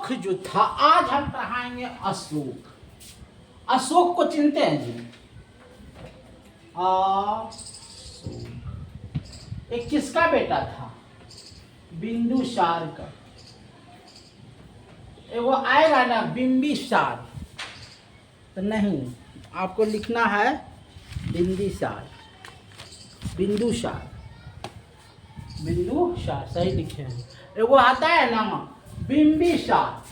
सुख जो था, आज हम पढ़ाएंगे अशोक। अशोक को चिनते हैं जी? अशोक एक किसका बेटा था? बिंदुसार का। वो आएगा ना बिंबिसार, तो नहीं, आपको लिखना है बिंदिसार, बिंदुसार, बिंदुसार सही लिखे हैं। वो आता है ना बिंबिसार,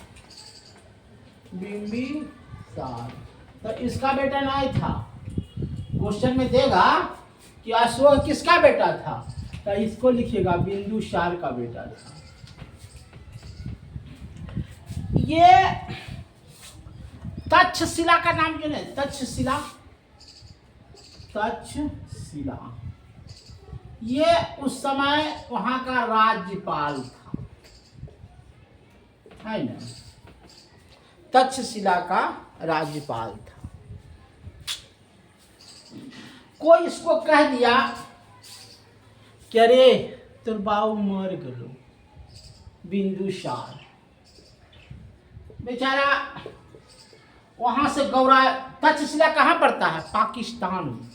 बिंबिसार, तो इसका बेटा नहीं था। क्वेश्चन में देगा कि अशोक किसका बेटा था, तो इसको लिखिएगा बिंदुसार का बेटा था। ये तक्षशिला का नाम जो है, तक्षशिला, तक्षशिला, ये उस समय वहां का राज्यपाल था, है ना? तक्षशिला का राज्यपाल था। कोई इसको कह दिया कि अरे तोर बाबू मर गलो, बिंदुसार बेचारा वहां से गौरा। तक्षशिला कहाँ पड़ता है? पाकिस्तान में,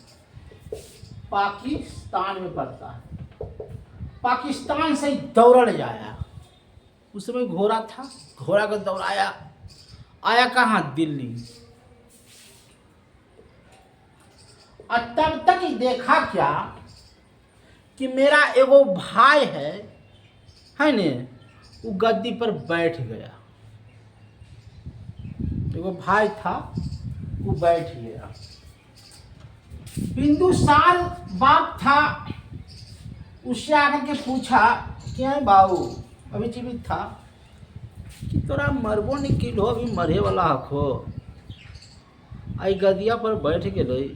पाकिस्तान में पड़ता है। पाकिस्तान से दौड़ जाया, उस समय घोड़ा था, घोड़ा को दौड़ाया, आया कहाँ? दिल्ली। और तब तक ही देखा क्या कि मेरा एगो भाई है ने, वो गद्दी पर बैठ गया। एगो भाई था, वो बैठ गया। बिंदुसार बाप था, उससे आकर के पूछा क्या है बाबू, अभी जीवित था, कि तोरा मरबो नहीं किलो, अभी मरे वाला हखो, आई गदिया पर बैठ गए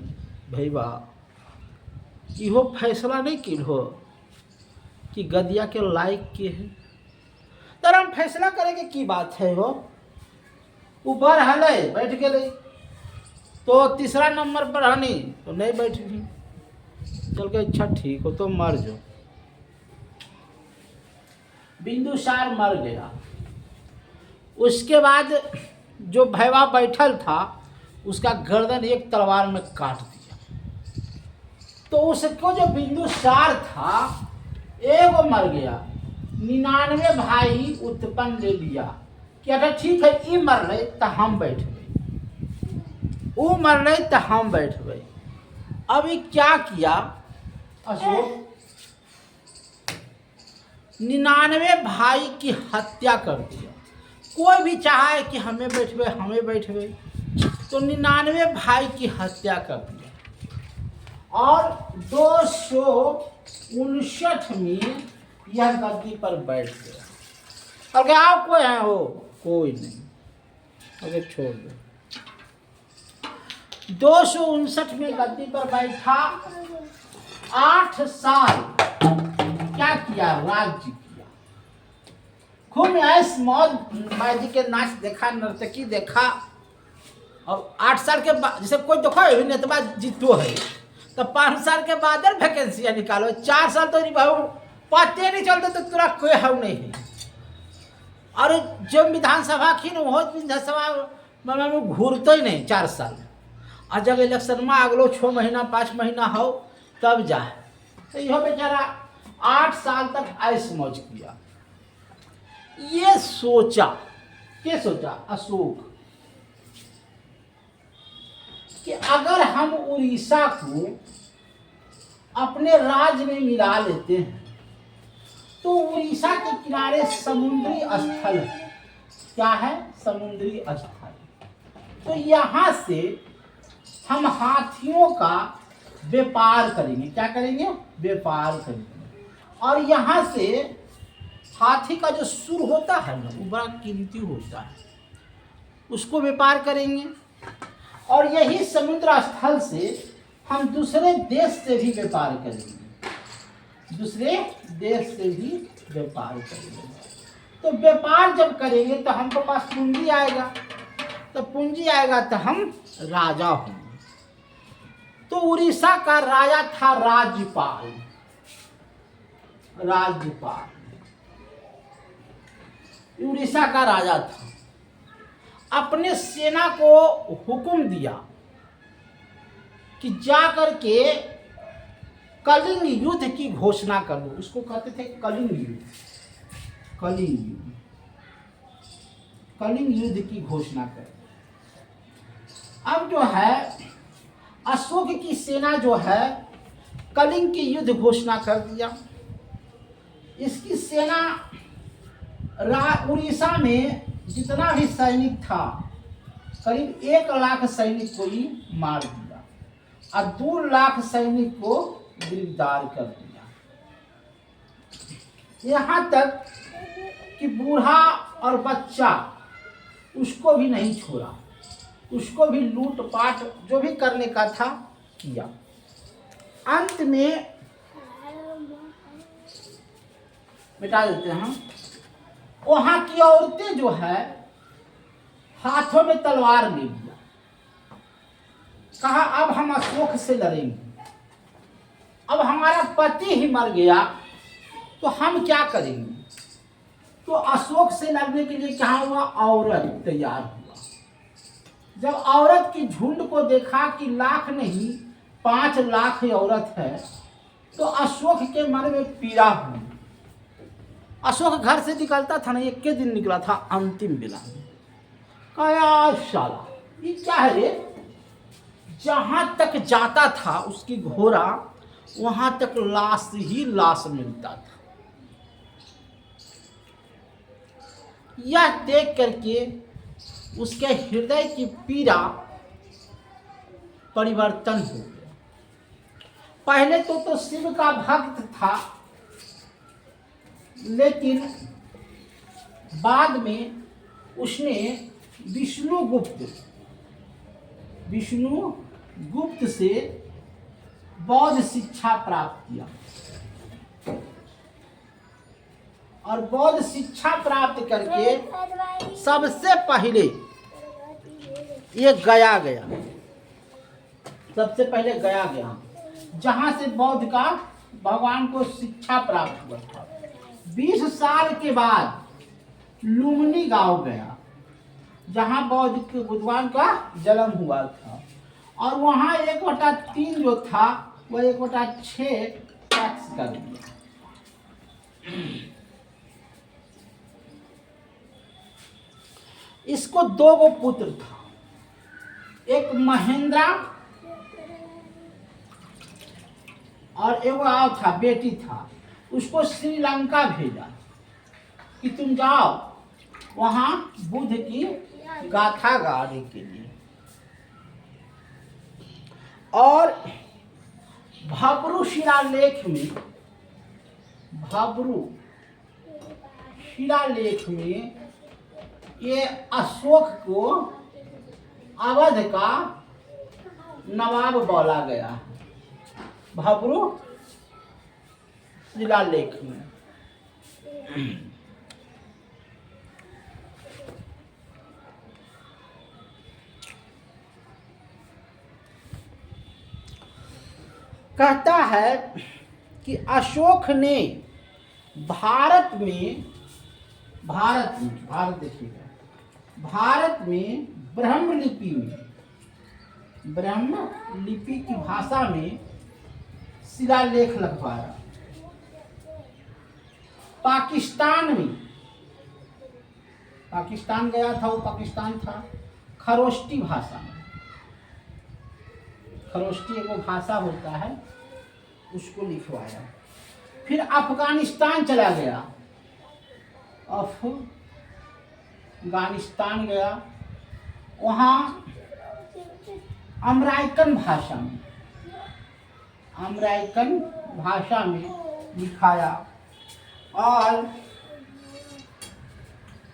भैया, इहो फैसला नहीं किलो कि गदिया के लायक के है, तर हम फैसला करेंगे की बात है। वो ऊपर हले बैठ गए, तो तीसरा नंबर पर हनी तो नहीं बैठ भी, चल के अच्छा ठीक हो तो मर जाओ। बिंदुसार मर गया। उसके बाद जो भैया बैठल था, उसका गर्दन एक तलवार में काट दिया। तो उसको जो बिंदुसार था, एगो मर गया, 99 भाई उत्पन्न ले लिया कि अच्छा ठीक है, ई मर रहे तो हम बैठ गए, वो मर रहे तो हम बैठ गए। अभी क्या किया अशोक? 99 भाई की हत्या कर दिया। कोई भी चाहे कि हमें बैठवे, हमें बैठवे, तो 99 भाई की हत्या कर दिया। और 259 में यह गद्दी पर बैठ गया। और क्या आप कोई है हो? कोई नहीं, अगर छोड़ दो। 259 में गद्दी पर बैठा, 8 साल क्या किया? राज्य किया। खूब ऐश मौज, बाजी के नाच देखा, नर्तकी देखा। और 8 साल के बाद, जैसे कोई देखो नेता जीतो है, तो 5 साल के बाद वैकेंसी निकालो। 4 साल तो पते नहीं चलते, तो तुरा कोई हव नहीं है। और जब विधानसभा की न हो, विधानसभा में घूरते ही नहीं 4 साल। और जब इलेक्शन में अगलो 6 महीना 5 महीना हो तब जाए, तो यह बेचारा 8 साल तक ऐश मौज किया। ये सोचा, क्या सोचा अशोक, कि अगर हम उड़ीसा को अपने राज्य में मिला लेते हैं, तो उड़ीसा के किनारे समुद्री स्थल है। क्या है? समुद्री स्थल। तो यहाँ से हम हाथियों का व्यापार करेंगे। क्या करेंगे? व्यापार करेंगे। और यहाँ से हाथी का जो सुर होता है ना, वो बड़ा कीमती होता है, उसको व्यापार करेंगे। और यही समुद्र स्थल से हम दूसरे देश से भी व्यापार करेंगे, दूसरे देश से भी व्यापार करेंगे। तो व्यापार जब करेंगे तो हमको पास पूंजी आएगा, तो पूंजी आएगा तो हम राजा होंगे। तो उड़ीसा का राजा था राज्यपाल, राज्यपाल उड़ीसा का राजा था। अपने सेना को हुक्म दिया कि जा करके कलिंग युद्ध की घोषणा कर दो। उसको कहते थे कलिंग युद्ध। कलिंग युद्ध, कलिंग युद्ध की घोषणा कर। अब जो है अशोक की सेना जो है कलिंग की युद्ध घोषणा कर दिया। इसकी सेना उड़ीसा में जितना भी सैनिक था करीब 1 लाख सैनिक को ही मार दिया और 2 लाख सैनिक को गिरफ्तार कर दिया। यहाँ तक कि बूढ़ा और बच्चा उसको भी नहीं छोड़ा, उसको भी लूटपाट जो भी करने का था किया। अंत में मिटा देते हैं हम। वहां की औरतें जो है हाथों में तलवार ले लिया, कहा अब हम अशोक से लड़ेंगे। अब हमारा पति ही मर गया तो हम क्या करेंगे। तो अशोक से लड़ने के लिए क्या हुआ, औरत तैयार हुआ। जब औरत की झुंड को देखा कि लाख नहीं 5 लाख औरत है तो अशोक के मन में पीड़ा हुई। अशोक घर से निकलता था ना, 1 दिन निकला था अंतिम बेला में। कहा साला ये क्या है रे, जहां तक जाता था उसकी घोड़ा वहां तक लाश ही लाश मिलता था। यह देख करके उसके हृदय की पीड़ा परिवर्तन हो गया। पहले तो शिव का भक्त था, लेकिन बाद में उसने विष्णु गुप्त से बौद्ध शिक्षा प्राप्त किया और बौद्ध शिक्षा प्राप्त करके सबसे पहले ये गया सबसे पहले गया जहां से बौद्ध का भगवान को शिक्षा प्राप्त हुआ था। 20 साल के बाद लुम्बिनी गांव गया जहां बौद्ध के बुद्धवान का जन्म हुआ था और वहां 1/3 जो था वह 1/6 टैक्स कर दिया। इसको 2 गो पुत्र था, एक महेंद्रा और एक और था बेटी था। उसको श्रीलंका भेजा कि तुम जाओ वहां बुद्ध की गाथा गाने के लिए। और भब्रू शिलालेख में ये अशोक को अवध का नवाब बोला गया है। भब्रू शिलालेख में कहता है कि अशोक ने भारत में ब्रह्म लिपि की भाषा में शिलालेख लगवाया। पाकिस्तान गया था, वो पाकिस्तान था, खरोष्टी भाषा में, खरोष्टी एक भाषा होता है उसको लिखवाया। फिर अफगानिस्तान चला गया, अफगानिस्तान गया, वहाँ अमेरिकन भाषा में लिखाया और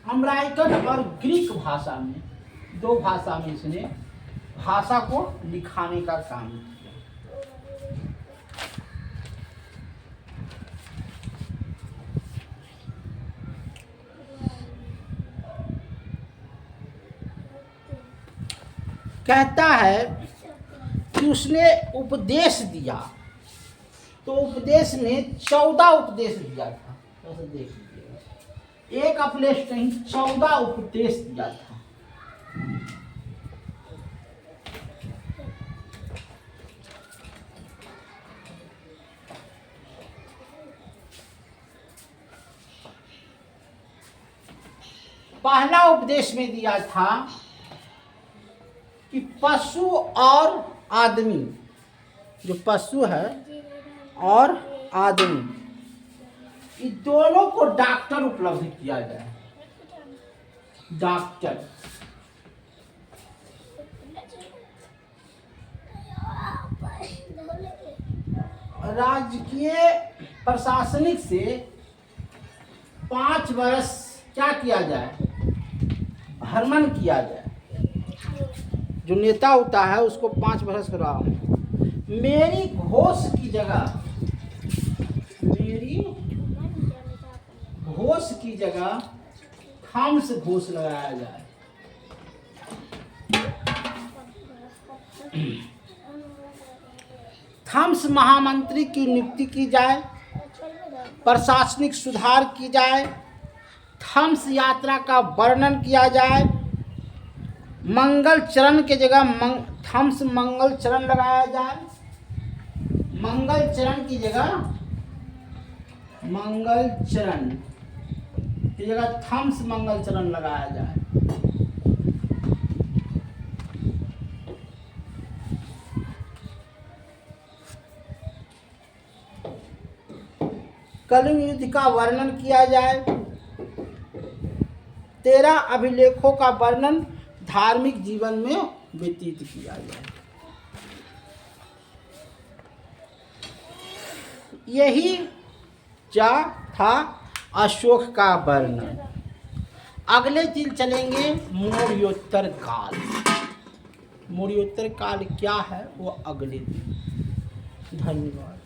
अमेरिकन और ग्रीक भाषा में 2 भाषा में इसने भाषा को लिखाने का काम किया। कहता है कि उसने उपदेश दिया, तो उपदेश में 14 उपदेश दिया था। ऐसे देख लीजिए, एक अपलेश नहीं 14 उपदेश दिया था। पहला उपदेश में दिया था कि पशु और आदमी, जो पशु है और आदमी, इन दोनों को डॉक्टर उपलब्ध किया जाए। डॉक्टर राजकीय प्रशासनिक से 5 वर्ष क्या किया जाए, भ्रमण किया जाए। जो नेता होता है उसको 5 वर्ष कराओ। मेरी घोष की जगह, मेरी घोष की जगह थम्स घोष लगाया जाए। थम्स महामंत्री की नियुक्ति की जाए, प्रशासनिक सुधार की जाए, थम्स यात्रा का वर्णन किया जाए, मंगल चरण के जगह थम्स मंगल चरण लगाया जाए, मंगल चरण की जगह मंगल चरण की जगह थम्स मंगल चरण लगाया जाए। कलिंग युद्ध का वर्णन किया जाए। 13 अभिलेखों का वर्णन धार्मिक जीवन में व्यतीत किया जाए। यही था अशोक का वर्णन। अगले दिन चलेंगे मौर्योत्तर काल। मौर्योत्तर काल क्या है वो अगले दिन। धन्यवाद।